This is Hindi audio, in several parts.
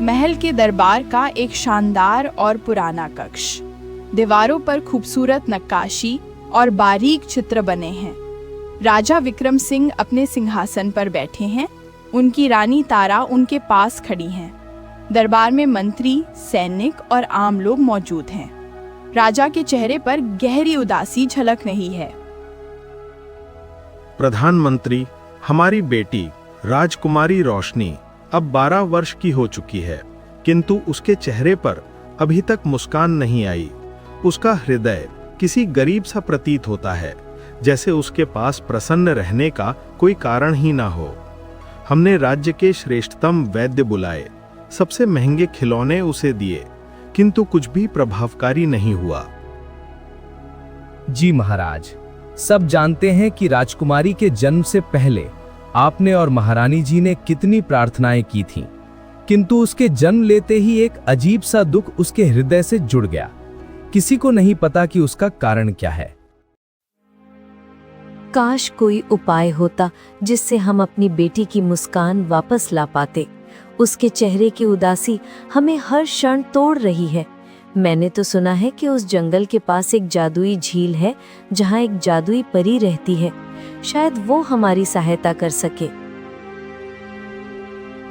महल के दरबार का एक शानदार और पुराना कक्ष। दीवारों पर खूबसूरत नक्काशी और बारीक चित्र बने हैं। राजा विक्रम सिंह अपने सिंहासन पर बैठे हैं। उनकी रानी तारा उनके पास खड़ी हैं। दरबार में मंत्री, सैनिक और आम लोग मौजूद हैं। राजा के चेहरे पर गहरी उदासी झलक रही है। प्रधानमंत्री, हमारी बेटी राजकुमारी रोशनी अब 12 वर्ष की हो चुकी है, किंतु उसके चेहरे पर अभी तक मुस्कान नहीं आई। उसका हृदय किसी गरीब सा प्रतीत होता है, जैसे उसके पास प्रसन्न रहने का कोई कारण ही ना हो। हमने राज्य के श्रेष्ठतम वैद्य बुलाए, सबसे महंगे खिलौने उसे दिए, किंतु कुछ भी प्रभावकारी नहीं हुआ। जी महाराज, सब जानते हैं कि राजकुमारी के जन्म से पहले आपने और महारानी जी ने कितनी प्रार्थनाएं की थीं, किंतु उसके जन्म लेते ही एक अजीब सा दुख उसके हृदय से जुड़ गया। किसी को नहीं पता कि उसका कारण क्या है। काश कोई उपाय होता जिससे हम अपनी बेटी की मुस्कान वापस ला पाते। उसके चेहरे की उदासी हमें हर क्षण तोड़ रही है। मैंने तो सुना है कि उस जंगल के पास एक जादुई झील है जहां एक जादुई परी रहती है। शायद वो हमारी सहायता कर सके।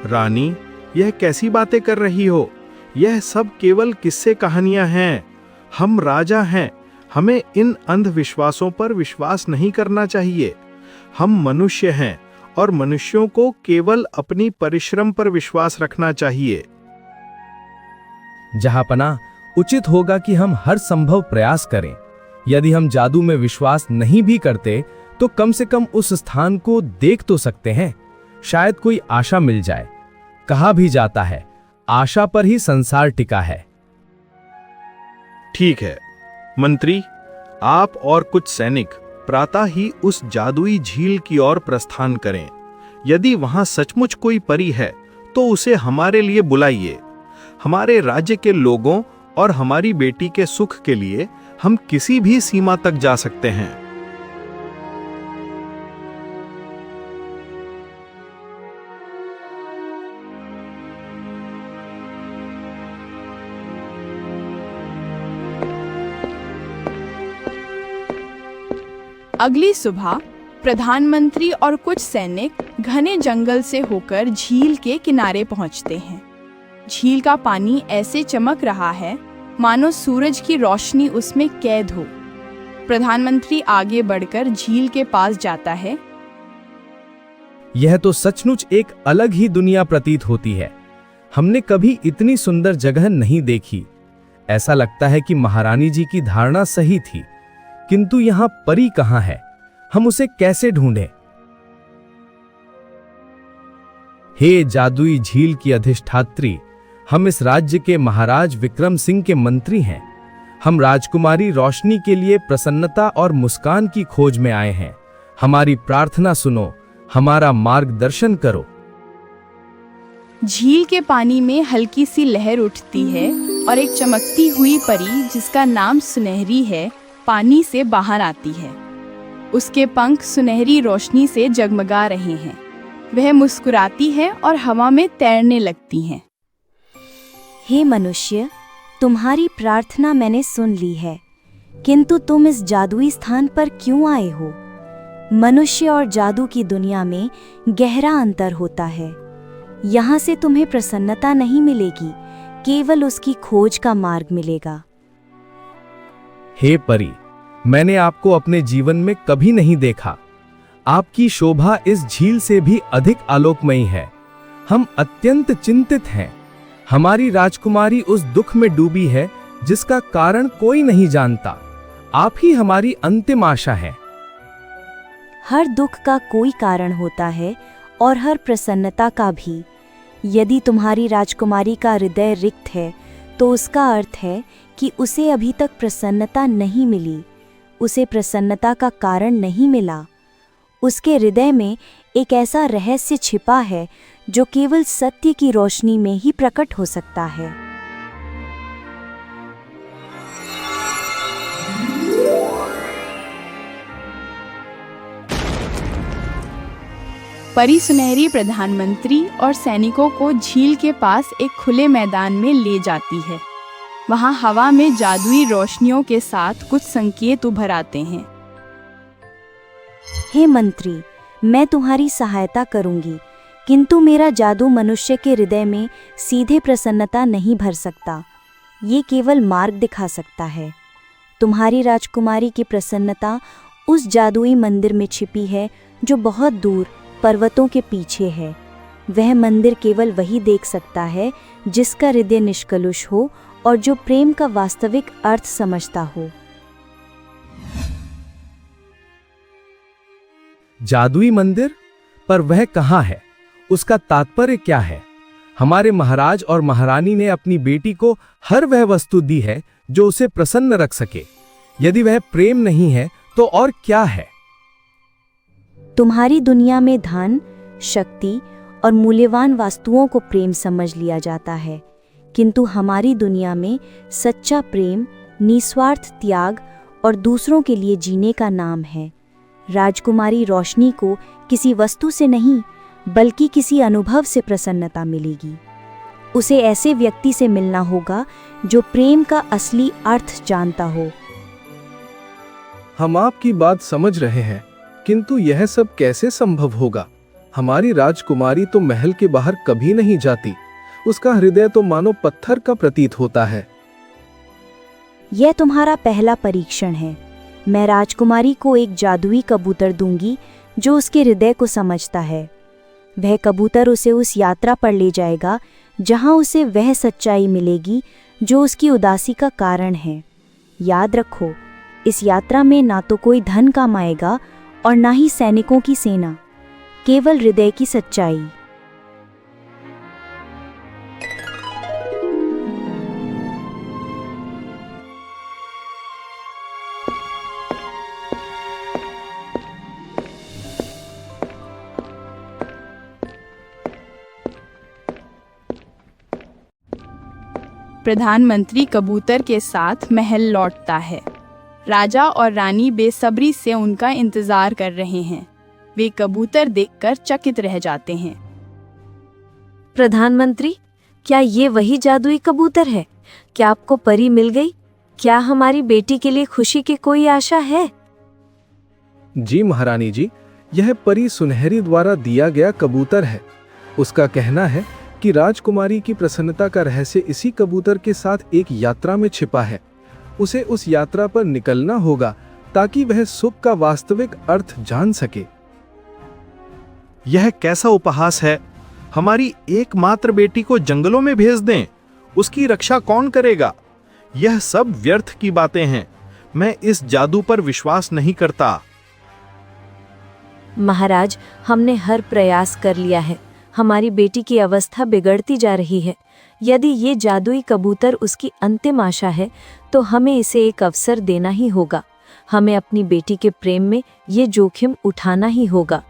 रानी, यह कैसी बातें कर रही हो? यह सब केवल किस्से कहानियां हैं। हम राजा हैं, हमें इन अंधविश्वासों पर विश्वास नहीं करना चाहिए। हम मनुष्य हैं और मनुष्यों को केवल अपनी परिश्रम पर विश्वास रखना चाहिए। जहांपना, उचित होगा कि हम हर संभव प्रयास करें। यदि हम जादू में विश्वास नहीं भी करते तो कम से कम उस स्थान को देख तो सकते हैं। शायद कोई आशा मिल जाए। कहा भी जाता है, आशा पर ही संसार टिका है। ठीक है मंत्री, आप और कुछ सैनिक प्रातः ही उस जादुई झील की ओर प्रस्थान करें। यदि वहां सचमुच कोई परी है तो उसे हमारे लिए बुलाइए। हमारे राज्य के लोगों और हमारी बेटी के सुख के लिए हम किसी भी सीमा तक जा सकते हैं। अगली सुबह प्रधानमंत्री और कुछ सैनिक घने जंगल से होकर झील के किनारे पहुंचते हैं। झील का पानी ऐसे चमक रहा है मानो सूरज की रोशनी उसमें कैद हो। प्रधानमंत्री आगे बढ़कर झील के पास जाता है। यह तो सचमुच एक अलग ही दुनिया प्रतीत होती है। हमने कभी इतनी सुंदर जगह नहीं देखी। ऐसा लगता है कि महारानी जी की धारणा सही थी, किंतु यहां परी कहां है? हम उसे कैसे ढूंढें? हे जादुई झील की अधिष्ठात्री, हम इस राज्य के महाराज विक्रम सिंह के मंत्री हैं। हम राजकुमारी रोशनी के लिए प्रसन्नता और मुस्कान की खोज में आए हैं। हमारी प्रार्थना सुनो, हमारा मार्गदर्शन करो। झील के पानी में हल्की सी लहर उठती है और एक चमकती हुई परी जिसका नाम सुनहरी है पानी से बाहर आती है। उसके पंख सुनहरी रोशनी से जगमगा रहे हैं। वह मुस्कुराती है और हवा में तैरने लगती हैं। हे मनुष्य, तुम्हारी प्रार्थना मैंने सुन ली है, किंतु तुम इस जादुई स्थान पर क्यों आए हो? मनुष्य और जादू की दुनिया में गहरा अंतर होता है। यहाँ से तुम्हें प्रसन्नता नहीं मिलेगी, केवल उसकी खोज का मार्ग मिलेगा। हे परी, मैंने आपको अपने जीवन में कभी नहीं देखा। आपकी शोभा इस झील से भी अधिक आलोकमयी है। हम अत्यंत चिंतित हैं। हमारी राजकुमारी उस दुख में डूबी है जिसका कारण कोई नहीं जानता। आप ही हमारी अंतिम आशा है। हर दुख का कोई कारण होता है और हर प्रसन्नता का भी। यदि तुम्हारी राजकुमारी का हृदय रिक्त है तो उसका अर्थ है कि उसे अभी तक प्रसन्नता नहीं मिली। उसे प्रसन्नता का कारण नहीं मिला। उसके हृदय में एक ऐसा रहस्य छिपा है जो केवल सत्य की रोशनी में ही प्रकट हो सकता है। परी सुनहरी प्रधानमंत्री और सैनिकों को झील के पास एक खुले मैदान में ले जाती है। वहां हवा में जादुई रोशनियों के साथ कुछ संकेत उभर आते हैं। हे मंत्री, मैं तुम्हारी सहायता करूंगी, किंतु मेरा जादू मनुष्य के हृदय में सीधे प्रसन्नता नहीं भर सकता। ये केवल मार्ग दिखा सकता है। तुम्हारी राजकुमारी की प्रसन्नता उस जादुई मंदिर में छिपी है जो बहुत दूर पर्वतों के पीछे है। वह मंदिर केवल वही देख सकता है जिसका हृदय निष्कलुष हो और जो प्रेम का वास्तविक अर्थ समझता हो। जादुई मंदिर? पर वह कहाँ है? उसका तात्पर्य क्या है? हमारे महाराज और महारानी ने अपनी बेटी को हर वह वस्तु दी है जो उसे प्रसन्न रख सके। यदि वह प्रेम नहीं है तो और क्या है? तुम्हारी दुनिया में धन, शक्ति और मूल्यवान वस्तुओं को प्रेम समझ लिया जाता है, किंतु हमारी दुनिया में सच्चा प्रेम निस्वार्थ त्याग और दूसरों के लिए जीने का नाम है। राजकुमारी रोशनी को किसी वस्तु से नहीं बल्कि किसी अनुभव से प्रसन्नता मिलेगी। उसे ऐसे व्यक्ति से मिलना होगा जो प्रेम का असली अर्थ जानता हो। हम आपकी बात समझ रहे हैं, किंतु यह सब कैसे संभव होगा? हमारी राजकुमारी तो महल के बाहर कभी नहीं जाती। उसका हृदय तो मानो पत्थर का प्रतीत होता है। यह तुम्हारा पहला परीक्षण है। मैं राजकुमारी को एक जादुई कबूतर दूंगी जो उसके हृदय को समझता है। वह कबूतर उसे उस यात्रा पर ले जाएगा जहां उसे वह सच्चाई मिलेगी जो उसकी उदासी का कारण है। याद रखो, इस यात्रा में ना तो कोई धन काम आएगा और ना ही सैनिकों की सेना, केवल हृदय की सच्चाई। प्रधानमंत्री कबूतर के साथ महल लौटता है। राजा और रानी बेसब्री से उनका इंतजार कर रहे हैं। वे कबूतर देखकर चकित रह जाते हैं। प्रधानमंत्री, क्या ये वही जादुई कबूतर है? क्या आपको परी मिल गई? क्या हमारी बेटी के लिए खुशी की कोई आशा है? जी महारानी जी, यह परी सुनहरी द्वारा दिया गया कबूतर है। उसका कहना है कि राजकुमारी की प्रसन्नता का रहस्य इसी कबूतर के साथ एक यात्रा में छिपा है। उसे उस यात्रा पर निकलना होगा ताकि वह सुख का वास्तविक अर्थ जान सके। यह कैसा उपहास है? हमारी एकमात्र बेटी को जंगलों में भेज दें, उसकी रक्षा कौन करेगा? यह सब व्यर्थ की बातें हैं। मैं इस जादू पर विश्वास नहीं करता। महाराज, हमने हर प्रयास कर लिया है। हमारी बेटी की अवस्था बिगड़ती जा रही है। यदि ये जादुई कबूतर उसकी अंतिम आशा है तो हमें इसे एक अवसर देना ही होगा। हमें अपनी बेटी के प्रेम में ये जोखिम उठाना ही होगा।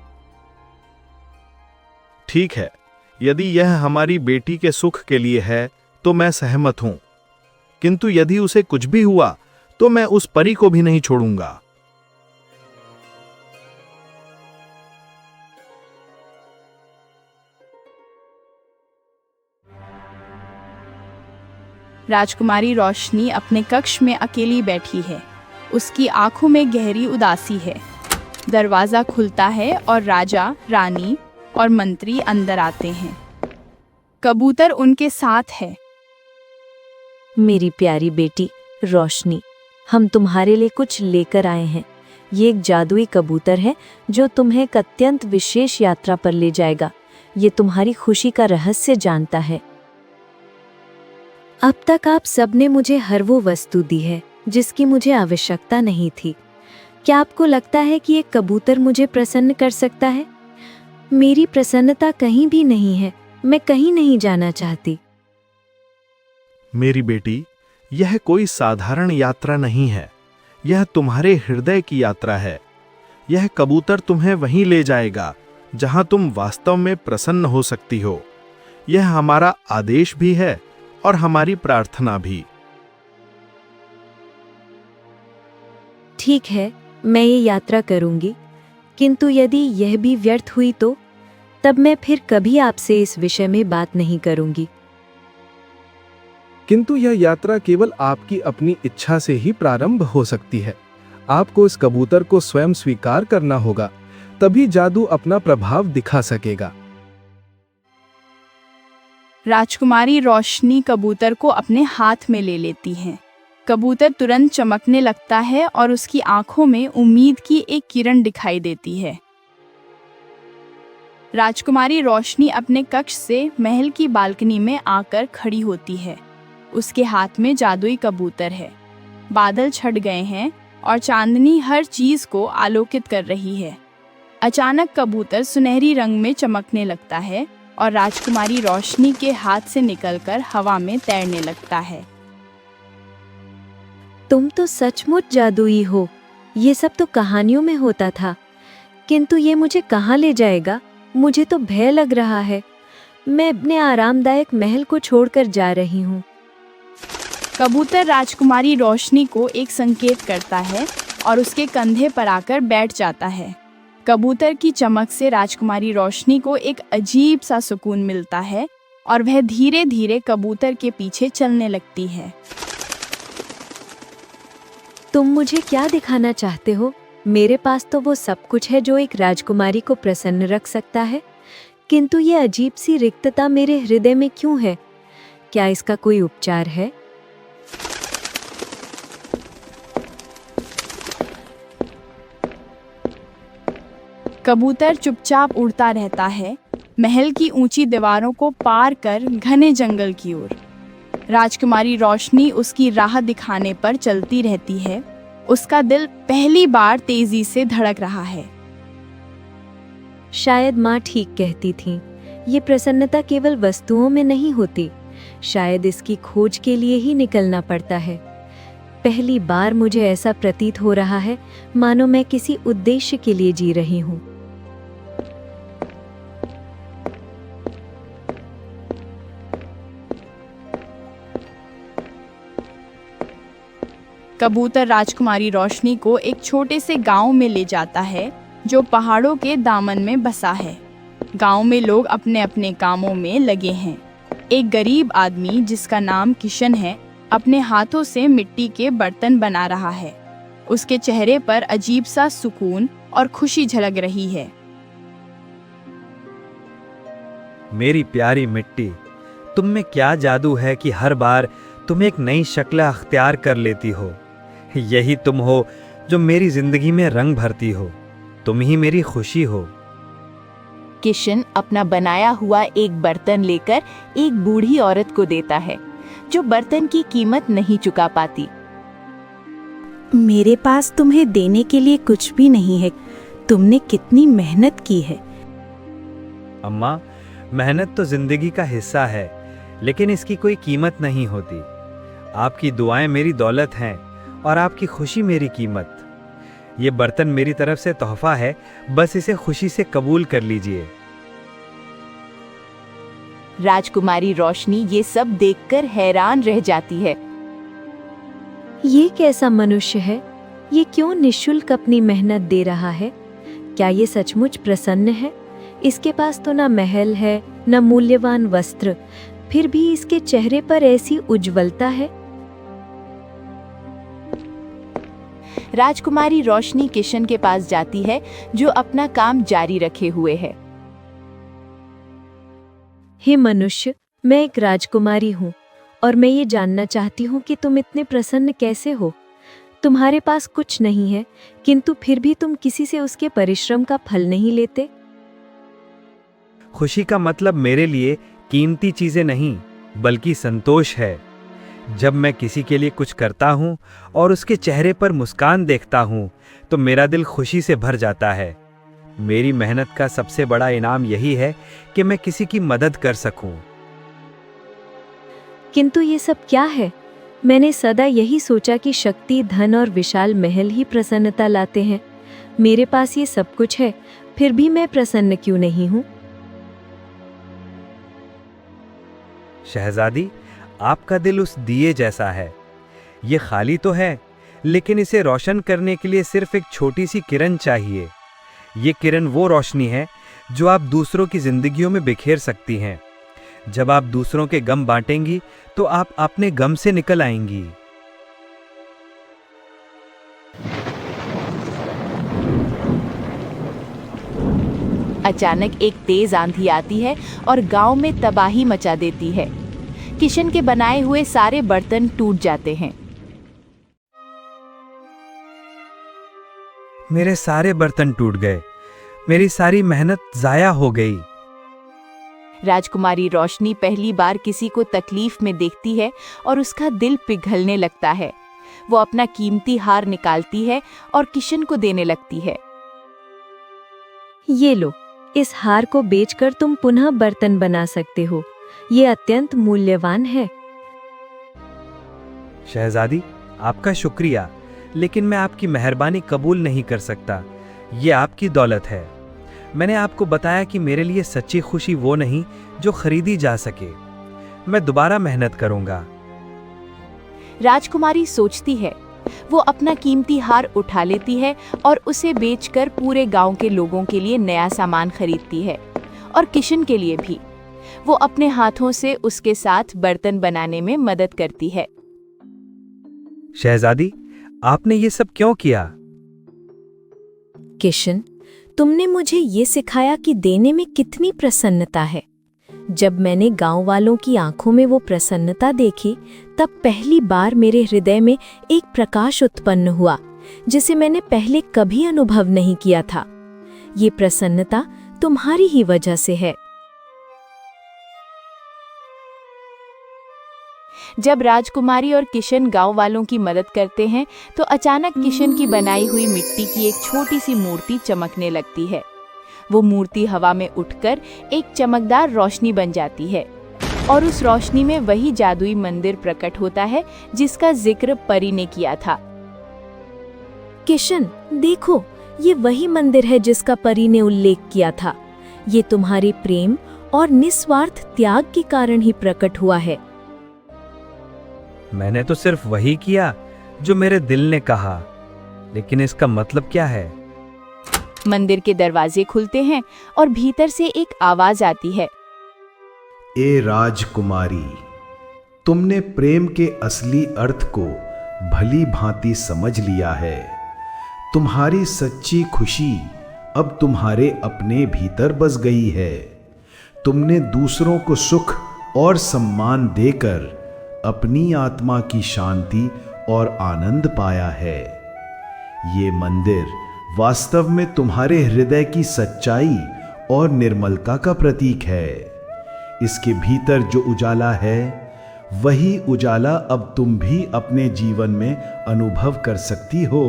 ठीक है, यदि यह हमारी बेटी के सुख के लिए है तो मैं सहमत हूं, किंतु यदि उसे कुछ भी हुआ तो मैं उस परी को भी नहीं छोड़ूंगा। राजकुमारी रोशनी अपने कक्ष में अकेली बैठी है। उसकी आंखों में गहरी उदासी है। दरवाजा खुलता है और राजा, रानी और मंत्री अंदर आते हैं। कबूतर उनके साथ है। मेरी प्यारी बेटी रोशनी, हम तुम्हारे लिए कुछ लेकर आए हैं। ये एक जादुई कबूतर है जो तुम्हें एक अत्यंत विशेष यात्रा पर ले जाएगा। ये तुम्हारी खुशी का रहस्य जानता है। अब तक आप सबने मुझे हर वो वस्तु दी है जिसकी मुझे आवश्यकता नहीं थी। क्या आपको लगता है कि एक कबूतर मुझे प्रसन्न कर सकता है? मेरी प्रसन्नता कहीं भी नहीं है। मैं कहीं नहीं जाना चाहती। मेरी बेटी, यह कोई साधारण यात्रा नहीं है। यह तुम्हारे हृदय की यात्रा है। यह कबूतर तुम्हें वहीं ले जाएगा जहां तुम वास्तव में प्रसन्न हो सकती हो। यह हमारा आदेश भी है और हमारी प्रार्थना भी। ठीक है, मैं ये यात्रा करूंगी, किंतु यदि यह भी व्यर्थ हुई तो तब मैं फिर कभी आपसे इस विषय में बात नहीं करूंगी। किंतु यह यात्रा केवल आपकी अपनी इच्छा से ही प्रारंभ हो सकती है। आपको इस कबूतर को स्वयं स्वीकार करना होगा, तभी जादू अपना प्रभाव दिखा सकेगा। राजकुमारी रोशनी कबूतर को अपने हाथ में ले लेती है। कबूतर तुरंत चमकने लगता है और उसकी आंखों में उम्मीद की एक किरण दिखाई देती है। राजकुमारी रोशनी अपने कक्ष से महल की बालकनी में आकर खड़ी होती है। उसके हाथ में जादुई कबूतर है। बादल छट गए हैं और चांदनी हर चीज को आलोकित कर रही है। अचानक कबूतर सुनहरी रंग में चमकने लगता है और राजकुमारी रोशनी के हाथ से निकलकर हवा में तैरने लगता है। तुम तो सचमुच जादुई हो। ये सब तो कहानियों में होता था, किंतु ये मुझे कहाँ ले जाएगा? मुझे तो भय लग रहा है। मैं अपने आरामदायक महल को छोड़कर जा रही हूँ। कबूतर राजकुमारी रोशनी को एक संकेत करता है और उसके कंधे पर आकर बैठ जाता है। कबूतर की चमक से राजकुमारी रोशनी को एक अजीब सा सुकून मिलता है और वह धीरे धीरे कबूतर के पीछे चलने लगती है। तुम मुझे क्या दिखाना चाहते हो? मेरे पास तो वो सब कुछ है जो एक राजकुमारी को प्रसन्न रख सकता है, किंतु ये अजीब सी रिक्तता मेरे हृदय में क्यों है? क्या इसका कोई उपचार है? कबूतर चुपचाप उड़ता रहता है, महल की ऊंची दीवारों को पार कर घने जंगल की ओर। राजकुमारी रोशनी उसकी राह दिखाने पर चलती रहती है। उसका दिल पहली बार तेजी से धड़क रहा है। शायद माँ ठीक कहती थीं। ये प्रसन्नता केवल वस्तुओं में नहीं होती, शायद इसकी खोज के लिए ही निकलना पड़ता है। पहली बार मुझे ऐसा प्रतीत हो रहा है मानो मैं किसी उद्देश्य के लिए जी रही हूँ। कबूतर राजकुमारी रोशनी को एक छोटे से गांव में ले जाता है जो पहाड़ों के दामन में बसा है। गांव में लोग अपने अपने कामों में लगे हैं। एक गरीब आदमी जिसका नाम किशन है अपने हाथों से मिट्टी के बर्तन बना रहा है। उसके चेहरे पर अजीब सा सुकून और खुशी झलक रही है। मेरी प्यारी मिट्टी, तुम में क्या जादू है कि हर बार तुम एक नई शक्ल अख्तियार कर लेती हो। यही तुम हो जो मेरी जिंदगी में रंग भरती हो। तुम ही मेरी खुशी हो। किशन अपना बनाया हुआ एक बर्तन लेकर एक बूढ़ी औरत को देता है जो बर्तन की कीमत नहीं चुका पाती। मेरे पास तुम्हें देने के लिए कुछ भी नहीं है। तुमने कितनी मेहनत की है। अम्मा, मेहनत तो जिंदगी का हिस्सा है, लेकिन इसकी कोई कीमत नहीं होती। आपकी दुआएं मेरी दौलत हैं और आपकी खुशी मेरी कीमत। ये बर्तन मेरी तरफ से तोहफा है, बस इसे खुशी से कबूल कर लीजिए। राजकुमारी रोशनी ये सब देखकर हैरान रह जाती है। ये कैसा मनुष्य है? ये क्यों निःशुल्क अपनी मेहनत दे रहा है? क्या ये सचमुच प्रसन्न है? इसके पास तो ना महल है, न मूल्यवान वस्त्र, फिर भी इसके चेहरे पर ऐसी उज्ज्वलता है। राजकुमारी रोशनी किशन के पास जाती है जो अपना काम जारी रखे हुए है। हे मनुष्य, मैं एक राजकुमारी हूँ और मैं ये जानना चाहती हूँ कि तुम इतने प्रसन्न कैसे हो। तुम्हारे पास कुछ नहीं है, किंतु फिर भी तुम किसी से उसके परिश्रम का फल नहीं लेते। खुशी का मतलब मेरे लिए कीमती चीजें नहीं, बल्कि संतोष है। जब मैं किसी के लिए कुछ करता हूँ और उसके चेहरे पर मुस्कान देखता हूँ तो मेरा दिल खुशी से भर जाता है। मेरी मेहनत का सबसे बड़ा इनाम यही है कि मैं किसी की मदद कर सकूं। किंतु ये सब क्या है? मैंने सदा यही सोचा कि शक्ति, धन और विशाल महल ही प्रसन्नता लाते हैं। मेरे पास ये सब कुछ है, फिर भी मैं प्रसन्न क्यों नहीं हूँ? शहजादी, आपका दिल उस दिए जैसा है। ये खाली तो है, लेकिन इसे रोशन करने के लिए सिर्फ एक छोटी सी किरण चाहिए। ये किरण वो रोशनी है जो आप दूसरों की जिंदगियों में बिखेर सकती हैं। जब आप दूसरों के गम बांटेंगी तो आप अपने गम से निकल आएंगी। अचानक एक तेज आंधी आती है और गांव में तबाही मचा देती है। किशन के बनाए हुए सारे बर्तन टूट जाते हैं। मेरे सारे बर्तन टूट गए, मेरी सारी मेहनत जाया हो गई। राजकुमारी रोशनी पहली बार किसी को तकलीफ में देखती है और उसका दिल पिघलने लगता है। वो अपना कीमती हार निकालती है और किशन को देने लगती है। ये लो, इस हार को बेचकर तुम पुनः बर्तन बना सकते हो। ये अत्यंत मूल्यवान है। शहजादी, आपका शुक्रिया, लेकिन मैं आपकी मेहरबानी कबूल नहीं कर सकता। ये आपकी दौलत है। मैंने आपको बताया कि मेरे लिए सच्ची खुशी वो नहीं जो खरीदी जा सके। मैं दोबारा मेहनत करूंगा। राजकुमारी सोचती है। वो अपना कीमती हार उठा लेती है और उसे बेचकर पूरे गांव के लोगों के लिए नया सामान खरीदती है और किशन के लिए भी। वो अपने हाथों से उसके साथ बर्तन बनाने में मदद करती है। शहजादी, आपने ये सब क्यों किया? किशन, तुमने मुझे ये सिखाया कि देने में कितनी प्रसन्नता है। जब मैंने गांव वालों की आंखों में वो प्रसन्नता देखी, तब पहली बार मेरे हृदय में एक प्रकाश उत्पन्न हुआ जिसे मैंने पहले कभी अनुभव नहीं किया था। ये प्रसन्नता तुम्हारी ही वजह से है। जब राजकुमारी और किशन गांव वालों की मदद करते हैं तो अचानक किशन की बनाई हुई मिट्टी की एक छोटी सी मूर्ति चमकने लगती है। वो मूर्ति हवा में उठकर एक चमकदार रोशनी बन जाती है और उस रोशनी में वही जादुई मंदिर प्रकट होता है जिसका जिक्र परी ने किया था। किशन, देखो, ये वही मंदिर है जिसका परी ने उल्लेख किया था। ये तुम्हारे प्रेम और निस्वार्थ त्याग के कारण ही प्रकट हुआ है। मैंने तो सिर्फ वही किया जो मेरे दिल ने कहा, लेकिन इसका मतलब क्या है? मंदिर के दरवाजे खुलते हैं और भीतर से एक आवाज आती है। ए राजकुमारी, तुमने प्रेम के असली अर्थ को भली भांति समझ लिया है। तुम्हारी सच्ची खुशी अब तुम्हारे अपने भीतर बस गई है। तुमने दूसरों को सुख और सम्मान देकर अपनी आत्मा की शांति और आनंद पाया है। ये मंदिर वास्तव में तुम्हारे हृदय की सच्चाई और निर्मलता का प्रतीक है। इसके भीतर जो उजाला है, वही उजाला अब तुम भी अपने जीवन में अनुभव कर सकती हो।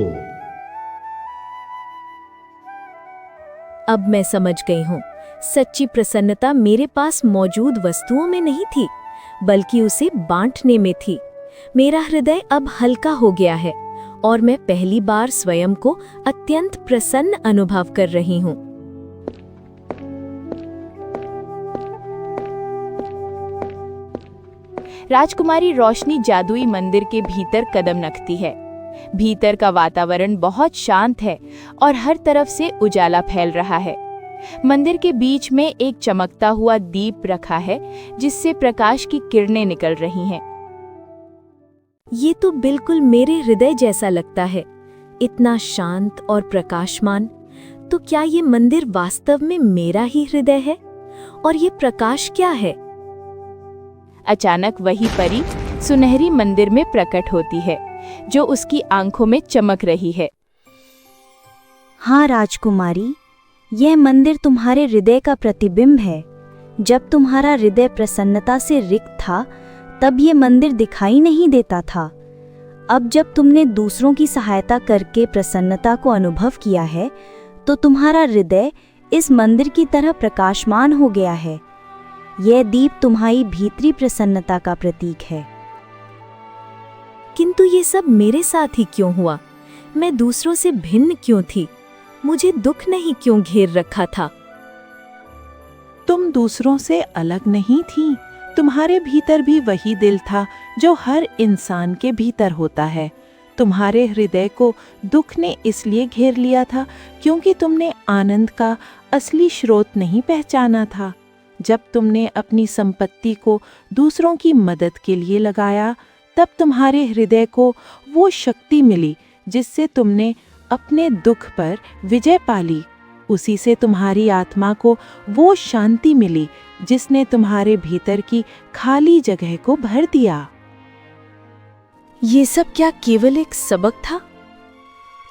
अब मैं समझ गई हूँ, सच्ची प्रसन्नता मेरे पास मौजूद वस्तुओं में नहीं थी, बल्कि उसे बांटने में थी। मेरा हृदय अब हल्का हो गया है और मैं पहली बार स्वयं को अत्यंत प्रसन्न अनुभव कर रही हूँ। राजकुमारी रोशनी जादुई मंदिर के भीतर कदम रखती है। भीतर का वातावरण बहुत शांत है और हर तरफ से उजाला फैल रहा है। मंदिर के बीच में एक चमकता हुआ दीप रखा है जिससे प्रकाश की किरणें निकल रही हैं। ये तो बिल्कुल मेरे हृदय जैसा लगता है, इतना शांत और प्रकाशमान। तो क्या ये मंदिर वास्तव में मेरा ही हृदय है? और ये प्रकाश क्या है? अचानक वही परी सुनहरी मंदिर में प्रकट होती है जो उसकी आंखों में चमक रही है। हाँ राजकुमारी, यह मंदिर तुम्हारे हृदय का प्रतिबिंब है। जब तुम्हारा हृदय प्रसन्नता से रिक्त था, तब ये मंदिर दिखाई नहीं देता था। अब जब तुमने दूसरों की सहायता करके प्रसन्नता को अनुभव किया है, तो तुम्हारा हृदय इस मंदिर की तरह प्रकाशमान हो गया है। यह दीप तुम्हारी भीतरी प्रसन्नता का प्रतीक है। किंतु ये सब मेरे साथ ही क्यों हुआ? मैं दूसरों से भिन्न क्यों थी? मुझे दुख नहीं क्यों घेर रखा था? तुम दूसरों से अलग नहीं थी। तुम्हारे भीतर भी वही दिल था जो हर इंसान के भीतर होता है। तुम्हारे हृदय को दुख ने इसलिए घेर लिया था क्योंकि तुमने आनंद का असली स्रोत नहीं पहचाना था। जब तुमने अपनी संपत्ति को दूसरों की मदद के लिए लगाया, तब तुम्हारे हृदय को वो शक्ति मिली जिससे तुमने अपने दुख पर विजय पाली। उसी से तुम्हारी आत्मा को वो शांति मिली जिसने तुम्हारे भीतर की खाली जगह को भर दिया। ये सब क्या केवल एक सबक था?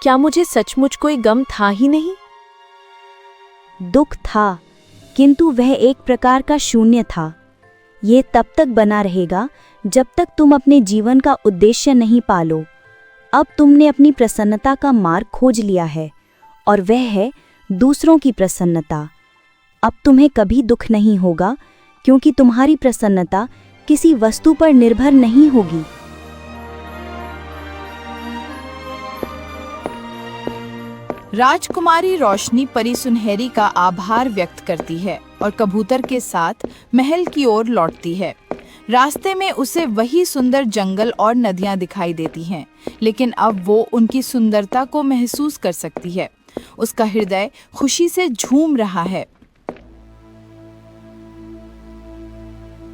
क्या मुझे सचमुच कोई गम था ही नहीं? दुख था, किंतु वह एक प्रकार का शून्य था। ये तब तक बना रहेगा जब तक तुम अपने जीवन का उद्देश्य नहीं पालो। अब तुमने अपनी प्रसन्नता का मार्ग खोज लिया है और वह है दूसरों की प्रसन्नता। अब तुम्हें कभी दुख नहीं होगा क्योंकि तुम्हारी प्रसन्नता किसी वस्तु पर निर्भर नहीं होगी। राजकुमारी रोशनी परी सुनहरी का आभार व्यक्त करती है और कबूतर के साथ महल की ओर लौटती है। रास्ते में उसे वही सुंदर जंगल और नदियां दिखाई देती हैं, लेकिन अब वो उनकी सुंदरता को महसूस कर सकती है। उसका हृदय खुशी से झूम रहा है।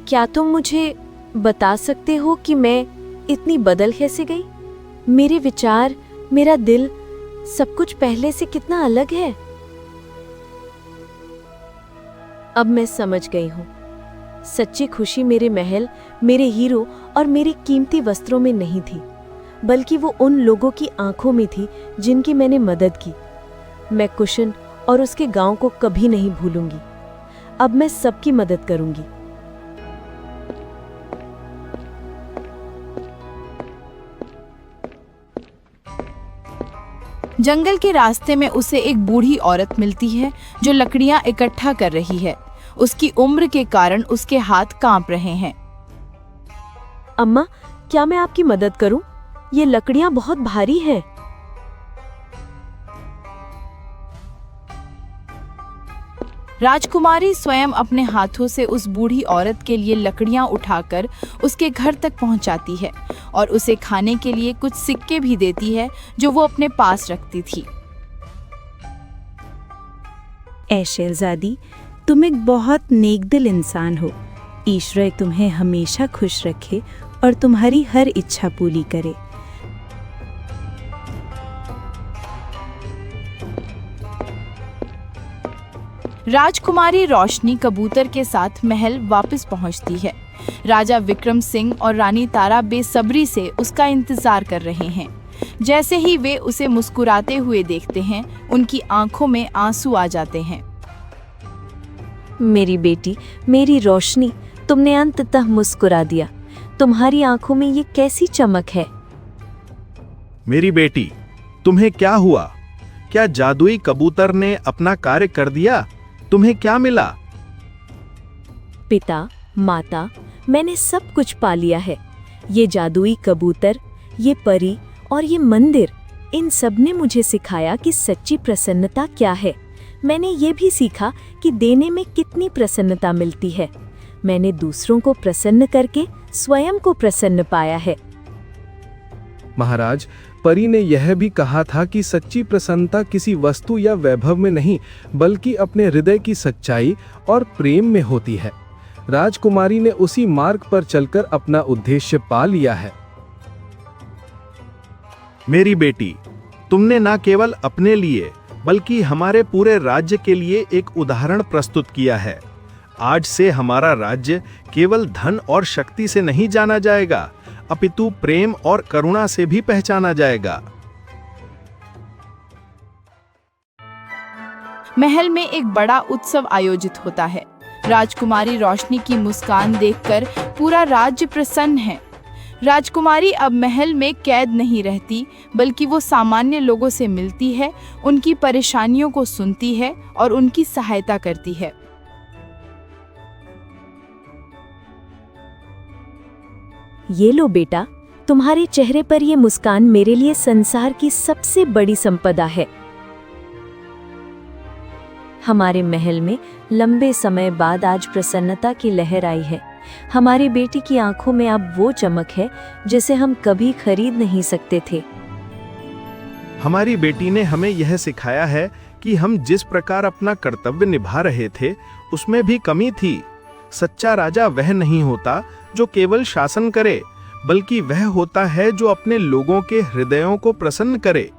क्या तुम मुझे बता सकते हो कि मैं इतनी बदल कैसे गई? मेरे विचार, मेरा दिल, सब कुछ पहले से कितना अलग है। अब मैं समझ गई हूँ। सच्ची खुशी मेरे महल, मेरे हीरो और मेरे कीमती वस्त्रों में नहीं थी, बल्कि वो उन लोगों की आंखों में थी जिनकी मैंने मदद की। मैं कुशन और उसके गांव को कभी नहीं भूलूंगी। अब मैं सबकी मदद करूंगी। जंगल के रास्ते में उसे एक बूढ़ी औरत मिलती है जो लकड़ियां इकट्ठा कर रही है। उसकी उम्र के कारण उसके हाथ कांप रहे हैं। अम्मा, क्या मैं आपकी मदद करूं? ये लकड़ियां बहुत भारी हैं। राजकुमारी स्वयं अपने हाथों से उस बूढ़ी औरत के लिए लकड़ियां उठाकर उसके घर तक पहुंचाती है और उसे खाने के लिए कुछ सिक्के भी देती है जो वो अपने पास रखती थी। ऐ शहजादी, तुम एक बहुत नेकदिल इंसान हो। ईश्वर तुम्हें हमेशा खुश रखे और तुम्हारी हर इच्छा पूरी करे। राजकुमारी रोशनी कबूतर के साथ महल वापस पहुंचती है। राजा विक्रम सिंह और रानी तारा बेसब्री से उसका इंतजार कर रहे हैं। जैसे ही वे उसे मुस्कुराते हुए देखते हैं, उनकी आंखों में आंसू आ जाते हैं। मेरी बेटी, मेरी रोशनी, तुमने अंततः मुस्कुरा दिया। तुम्हारी आंखों में ये कैसी चमक है? मेरी बेटी, तुम्हें क्या हुआ? क्या जादुई कबूतर ने अपना कार्य कर दिया? तुम्हें क्या मिला? पिता, माता, मैंने सब कुछ पा लिया है। ये जादुई कबूतर, ये परी और ये मंदिर, इन सब ने मुझे सिखाया कि सच्ची प्रसन्नता क्या है। मैंने ये भी सीखा कि देने में कितनी प्रसन्नता मिलती है। मैंने दूसरों को प्रसन्न करके स्वयं को प्रसन्न पाया है। महाराज, परी ने यह भी कहा था कि सच्ची प्रसन्नता किसी वस्तु या वैभव में नहीं, बल्कि अपने हृदय की सच्चाई और प्रेम में होती है। राजकुमारी ने उसी मार्ग पर चलकर अपना उद्देश्य पा लिया है। मेरी बेटी, तुमने न केवल अपने लिए बल्कि हमारे पूरे राज्य के लिए एक उदाहरण प्रस्तुत किया है। आज से हमारा राज्य केवल धन और शक्ति से नहीं जाना जाएगा, अपितु प्रेम और करुणा से भी पहचाना जाएगा। महल में एक बड़ा उत्सव आयोजित होता है। राजकुमारी रोशनी की मुस्कान देखकर पूरा राज्य प्रसन्न है। राजकुमारी अब महल में कैद नहीं रहती, बल्कि वो सामान्य लोगों से मिलती है, उनकी परेशानियों को सुनती है और उनकी सहायता करती है। ये लो बेटा, तुम्हारे चेहरे पर ये मुस्कान मेरे लिए संसार की सबसे बड़ी संपदा है। हमारे महल में लंबे समय बाद आज प्रसन्नता की लहर आई है। हमारी बेटी की आंखों में अब वो चमक है जिसे हम कभी खरीद नहीं सकते थे। हमारी बेटी ने हमें यह सिखाया है कि हम जिस प्रकार अपना कर्तव्य निभा रहे थे उसमें भी कमी थी। सच्चा राजा वह नहीं होता जो केवल शासन करे, बल्कि वह होता है जो अपने लोगों के हृदयों को प्रसन्न करे।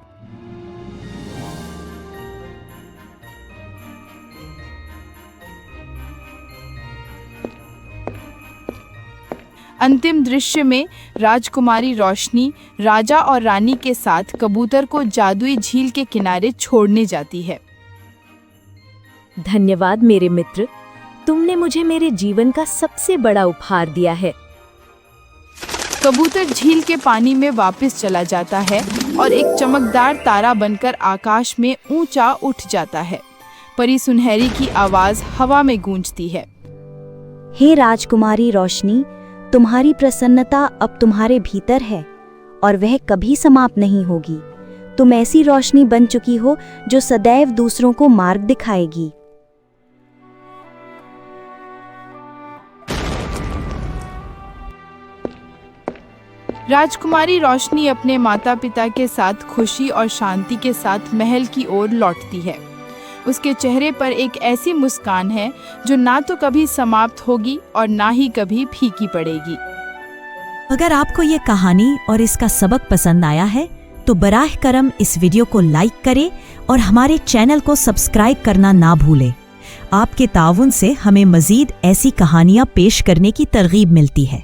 अंतिम दृश्य में राजकुमारी रोशनी राजा और रानी के साथ कबूतर को जादुई झील के किनारे छोड़ने जाती है। धन्यवाद मेरे मित्र, तुमने मुझे मेरे जीवन का सबसे बड़ा उपहार दिया है। कबूतर झील के पानी में वापस चला जाता है और एक चमकदार तारा बनकर आकाश में ऊंचा उठ जाता है। परी सुनहरी की आवाज हवा में गूंजती है। हे राजकुमारी रोशनी, तुम्हारी प्रसन्नता अब तुम्हारे भीतर है और वह कभी समाप्त नहीं होगी। तुम ऐसी रोशनी बन चुकी हो जो सदैव दूसरों को मार्ग दिखाएगी। राजकुमारी रोशनी अपने माता पिता के साथ खुशी और शांति के साथ महल की ओर लौटती है। उसके चेहरे पर एक ऐसी मुस्कान है जो ना तो कभी समाप्त होगी और ना ही कभी फीकी पड़ेगी। अगर आपको ये कहानी और इसका सबक पसंद आया है तो बराह करम इस वीडियो को लाइक करें और हमारे चैनल को सब्सक्राइब करना ना भूलें। आपके ताउन से हमें मजीद ऐसी कहानियाँ पेश करने की तरगीब मिलती है।